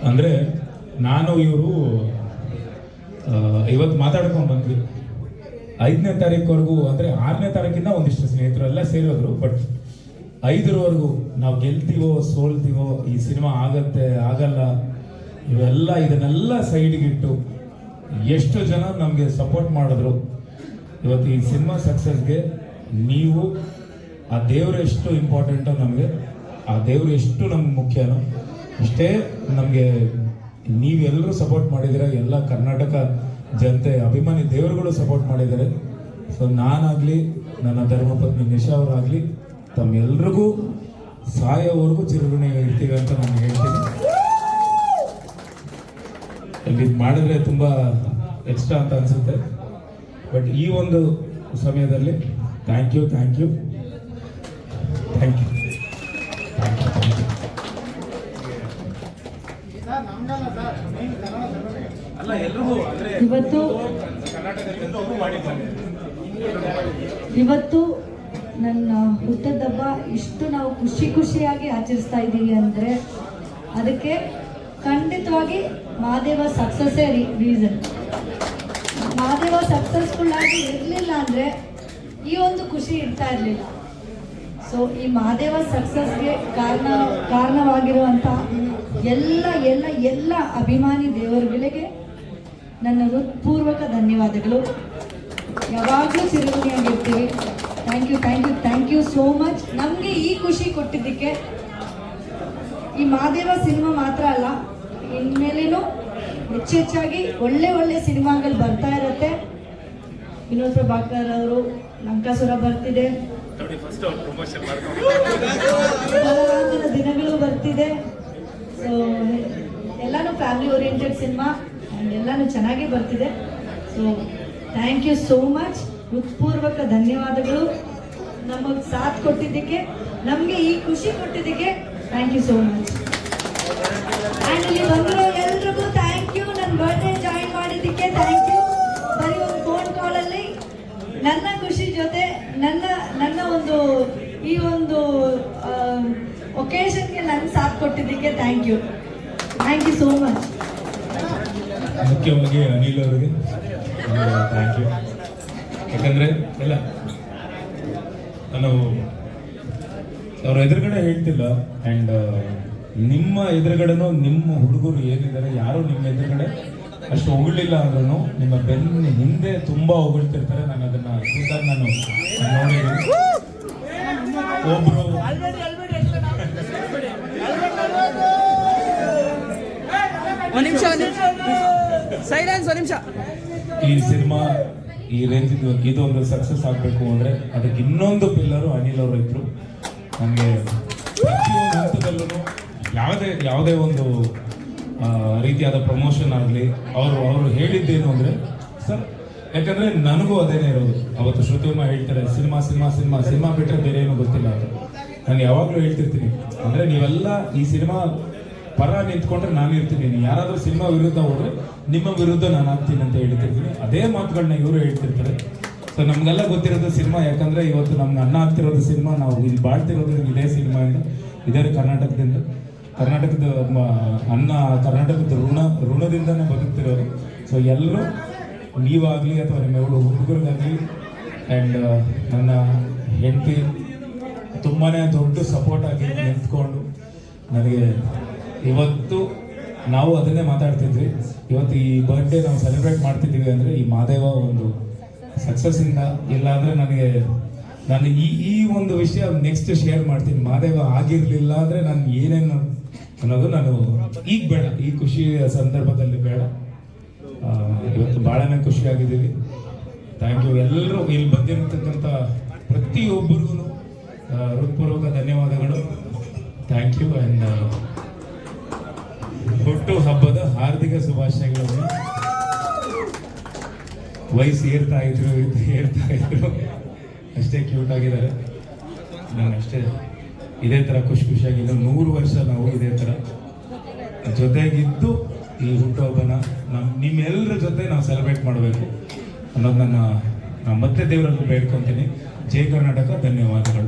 ಅಂದರೆ ನಾನು ಇವರು ಇವತ್ತು ಮಾತಾಡ್ಕೊಂಡು ಬಂದ್ವಿ 5ನೇ ತಾರೀಕುವರೆಗೂ, ಅಂದರೆ 6ನೇ ತಾರೀಕಿಂದ ಒಂದಿಷ್ಟು ಸ್ನೇಹಿತರು ಎಲ್ಲ ಸೇರೋದ್ರು. ಬಟ್ 5ರವರೆಗೂ ನಾವು ಗೆಲ್ತೀವೋ ಸೋಲ್ತೀವೋ, ಈ ಸಿನಿಮಾ ಆಗತ್ತೆ ಆಗಲ್ಲ, ಇದನ್ನೆಲ್ಲ ಸೈಡ್ಗಿಟ್ಟು ಎಷ್ಟು ಜನ ನಮಗೆ ಸಪೋರ್ಟ್ ಮಾಡಿದ್ರು. ಇವತ್ತು ಈ ಸಿನಿಮಾ ಸಕ್ಸಸ್ಗೆ ನೀವು, ಆ ದೇವರು ಎಷ್ಟು ಇಂಪಾರ್ಟೆಂಟೋ ನಮಗೆ, ಆ ದೇವರು ಎಷ್ಟು ನಮ್ಗೆ ಮುಖ್ಯನೋ ಅಷ್ಟೇ ನಮಗೆ ನೀವೆಲ್ಲರೂ ಸಪೋರ್ಟ್ ಮಾಡಿದ್ದೀರ. ಎಲ್ಲ ಕರ್ನಾಟಕ ಜನತೆ, ಅಭಿಮಾನಿ ದೇವರುಗಳು ಸಪೋರ್ಟ್ ಮಾಡಿದ್ದಾರೆ. ಸೊ ನಾನಾಗಲಿ, ನನ್ನ ಧರ್ಮಪತ್ನಿ ನಿಶಾ ಅವರಾಗಲಿ, ತಮ್ಮೆಲ್ರಿಗೂ ಸಾಯೋವರೆಗೂ ಚಿರಋಣಿ ಇರ್ತೀವಿ ಅಂತ ನಾನು ಹೇಳ್ತೀನಿ. ಇಲ್ಲಿ ಮಾಡಿದ್ರೆ ತುಂಬ ಎಕ್ಸ್ಟ್ರಾ ಅಂತ ಅನಿಸುತ್ತೆ. ಬಟ್ ಈ ಒಂದು ಸಮಯದಲ್ಲಿ ಥ್ಯಾಂಕ್ ಯು. ಇವತ್ತು ನನ್ನ ಹುಟ್ಟದ ಹಬ್ಬ ಇಷ್ಟು ನಾವು ಖುಷಿಯಾಗಿ ಆಚರಿಸ್ತಾ ಇದ್ದೀವಿ ಅಂದರೆ ಅದಕ್ಕೆ ಖಂಡಿತವಾಗಿ ಮಹಾದೇವ ಸಕ್ಸಸ್ಸೇ ರೀಸನ್. ಮಹಾದೇವ ಸಕ್ಸಸ್ಫುಲ್ ಆಗಿ ಇರಲಿಲ್ಲ ಅಂದರೆ ಈ ಒಂದು ಖುಷಿ ಇರ್ತಾ ಇರಲಿಲ್ಲ. ಸೊ ಈ ಮಹಾದೇವ ಸಕ್ಸಸ್ಗೆ ಕಾರಣವಾಗಿರುವಂಥ ಎಲ್ಲ ಅಭಿಮಾನಿ ದೇವರುಗಳಿಗೆ ನನ್ನ ಹೃತ್ಪೂರ್ವಕ ಧನ್ಯವಾದಗಳು. ಯಾವಾಗಲೂ ಚಿರಋಣಿಯಾಗಿರ್ತೀವಿ. Thank you so much. ನಮಗೆ ಈ ಖುಷಿ ಕೊಟ್ಟಿದ್ದಕ್ಕೆ. ಈ ಮಹಾದೇವ ಸಿನಿಮಾ ಮಾತ್ರ ಅಲ್ಲ, ಇನ್ಮೇಲೇನು ಹೆಚ್ಚಾಗಿ ಒಳ್ಳೆ ಸಿನಿಮಾಗಳು ಬರ್ತಾ ಇರುತ್ತೆ. ವಿನೋದ್ ಪ್ರಭಾಕರ್ ಅವರು ಲಂಕಾಸುರ ಬರ್ತಿದೆ, ಬಲರಾಮನ ದಿನಗಳು ಬರ್ತಿದೆ. ಸೊ ಎಲ್ಲಾನು ಫ್ಯಾಮಿಲಿ ಓರಿಯೆಂಟೆಡ್ ಸಿನಿಮಾ ಆ್ಯಂಡ್ ಎಲ್ಲಾನು ಚೆನ್ನಾಗಿ ಬರ್ತಿದೆ. So thank you so much. ಹೃತ್ಪೂರ್ವಕ ಧನ್ಯವಾದಗಳು. ನಮಗೆ ಸಾಥ್ ಕೊಟ್ಟಿದ್ದಕ್ಕೆ, ನಮಗೆ ಈ ಖುಷಿ ಕೊಟ್ಟಿದ್ದಕ್ಕೆ thank you so much. And ಇಲ್ಲಿ ಬಂದಿರೋ ಎಲ್ರಿಗೂ ಥ್ಯಾಂಕ್ ಯು. ನನ್ನ ಬರ್ಡೇ ಜಾಯಿನ್ ಮಾಡಿದ್ದಕ್ಕೆ ಥ್ಯಾಂಕ್ ಯು. ಬರೀ ಒಂದು ಫೋನ್ ಕಾಲಲ್ಲಿ ನನ್ನ ಖುಷಿ ಜೊತೆ ನನ್ನ ಒಂದು ಈ ಒಂದು ಒಕೇಶನ್ಗೆ ನನ್ನ ಸಾಥ್ ಕೊಟ್ಟಿದ್ದಕ್ಕೆ ಥ್ಯಾಂಕ್ ಯು ಸೋ ಮಚ್. ಮುಖ್ಯವಾಗಿ ಅನಿಲ್ ಅವರಿಗೆ ಥ್ಯಾಂಕ್ ಯು. ಯಾಕಂದರೆ ಎಲ್ಲ ನಾನು ಅವ್ರ ಎದುರುಗಡೆ ಹೇಳ್ತಿಲ್ಲ, ಆ್ಯಂಡ್ ನಿಮ್ಮ ಎದುರುಗಡೆನೂ ನಿಮ್ಮ ಹುಡುಗರು ಏನಿದ್ದಾರೆ ಯಾರು ನಿಮ್ಮ ಎದುರುಗಡೆ ಅಷ್ಟು ಹೊಗಳಿಲ್ಲ ಅಂದ್ರೂ ನಿಮ್ಮ ಬೆನ್ನ ಹಿಂದೆ ತುಂಬ ಹೊಗಳ್ತಿರ್ತಾರೆ. ನಾನು ಅದನ್ನು ಖುದ್ದಾಗಿ ನಾನು ನೋಡಿದ್ದೀನಿ. ಒಬ್ಬರು ಈ ಸಿನಿಮಾ ಈ ರೇಂಜ್ ಇದೊಂದು ಸಕ್ಸಸ್ ಆಗಬೇಕು ಅಂದರೆ ಅದಕ್ಕೆ ಇನ್ನೊಂದು ಪಿಲ್ಲರು ಅನಿಲ್ ಅವರು ಇದ್ರು. ನನಗೆ ಪ್ರತಿಯೊಂದು ಹಂತದಲ್ಲೂ ಯಾವುದೇ ಒಂದು ರೀತಿಯಾದ ಪ್ರಮೋಷನ್ ಆಗಲಿ ಅವರು ಹೇಳಿದ್ದೇನು ಅಂದರೆ ಸರ್, ಯಾಕಂದರೆ ನನಗೂ ಅದೇನೇ ಇರೋದು. ಅವತ್ತು ಶ್ರುತಿಯಮ್ಮ ಹೇಳ್ತಾರೆ ಸಿನಿಮಾ ಬಿಟ್ಟರೆ ಬೇರೆ ಏನೂ ಗೊತ್ತಿಲ್ಲ ಅಂತ. ನಾನು ಯಾವಾಗಲೂ ಹೇಳ್ತಿರ್ತೀನಿ, ಅಂದರೆ ನೀವೆಲ್ಲ ಈ ಸಿನಿಮಾ ಪರ ನಿಂತ್ಕೊಂಡ್ರೆ ನಾನು ಇರ್ತೀನಿ, ನೀವು ಯಾರಾದರೂ ಸಿನಿಮಾ ವಿರುದ್ಧ ಹೋದರೆ ನಿಮ್ಮ ವಿರುದ್ಧ ನಾನು ಆಗ್ತೀನಿ ಅಂತ ಹೇಳ್ತಿರ್ತೀನಿ. ಅದೇ ಮಾತುಗಳನ್ನ ಇವರು ಹೇಳ್ತಿರ್ತಾರೆ. ಸೊ ನಮಗೆಲ್ಲ ಗೊತ್ತಿರೋದು ಸಿನಿಮಾ, ಯಾಕಂದರೆ ಇವತ್ತು ನಮ್ಗೆ ಅನ್ನ ಆಗ್ತಿರೋದು ಸಿನಿಮಾ, ನಾವು ಇಲ್ಲಿ ಬಾಳ್ತಿರೋದು ಇದೇ ಸಿನಿಮಾಯಿಂದ, ಇದೇ ಕರ್ನಾಟಕದ ಅನ್ನ, ಕರ್ನಾಟಕದ ಋಣದಿಂದನೇ ಬದುಕ್ತಿರೋದು. ಸೊ ಎಲ್ಲರೂ ನೀವಾಗಲಿ ಅಥವಾ ನಿಮ್ಮ ಹುಡುಗರಿಗಾಗಲಿ ಆ್ಯಂಡ್ ನನ್ನ ಹೆಂಡತಿ ತುಂಬಾ ದೊಡ್ಡ ಸಪೋರ್ಟ್ ಆಗಿ ನಿಂತ್ಕೊಂಡು ನನಗೆ ಇವತ್ತು ನಾವು ಅದನ್ನೇ ಮಾತಾಡ್ತಿದ್ವಿ. ಇವತ್ತು ಈ ಬರ್ಡೇ ನಾವು ಸೆಲೆಬ್ರೇಟ್ ಮಾಡ್ತಿದ್ದೀವಿ ಅಂದರೆ ಈ ಮಹಾದೇವ ಒಂದು ಸಕ್ಸಸ್ಸಿಂದ. ಇಲ್ಲ ಅಂದರೆ ನಾನು ಈ ಒಂದು ವಿಷಯ ನೆಕ್ಸ್ಟ್ ಶೇರ್ ಮಾಡ್ತೀನಿ. ಮಹಾದೇವ ಆಗಿರಲಿಲ್ಲ ಅಂದರೆ ನಾನು ಏನೇನು ಅನ್ನೋದು ನಾನು ಈಗ ಬೇಡ, ಈ ಖುಷಿಯ ಸಂದರ್ಭದಲ್ಲಿ ಬೇಡ. ಇವತ್ತು ಭಾಳನೇ ಖುಷಿಯಾಗಿದ್ದೀವಿ. Thank you. ಎಲ್ಲರೂ ಇಲ್ಲಿ ಬಂದಿರತಕ್ಕಂಥ ಪ್ರತಿಯೊಬ್ಬರಿಗೂ ಹೃತ್ಪೂರ್ವಕ ಧನ್ಯವಾದಗಳು. Thank you. ಆ್ಯಂಡ್ ಹುಟ್ಟು ಹಬ್ಬದ ಹಾರ್ದಿಕ ಶುಭಾಶಯಗಳು. ವಯಸ್ಸು ಏರ್ತಾ ಇದ್ರು ಅಷ್ಟೇ ಕ್ಯೂಟ್ ಆಗಿದ್ದಾರೆ. ನಾನು ಅಷ್ಟೇ ಇದೇ ಥರ ಖುಷಿಯಾಗಿದ್ದು 100 ವರ್ಷ ನಾವು ಇದೇ ಥರ ಜೊತೆಗಿದ್ದು ಈ ಹುಟ್ಟುಹಬ್ಬನ ನಿಮ್ಮೆಲ್ಲರ ಜೊತೆ ನಾವು ಸೆಲೆಬ್ರೇಟ್ ಮಾಡಬೇಕು ಅನ್ನೋದು ನಾನು ಮತ್ತೆ ದೇವರಲ್ಲಿ ಬೇಡ್ಕೊತೀನಿ. ಜೈ ಕರ್ನಾಟಕ. ಧನ್ಯವಾದಗಳು.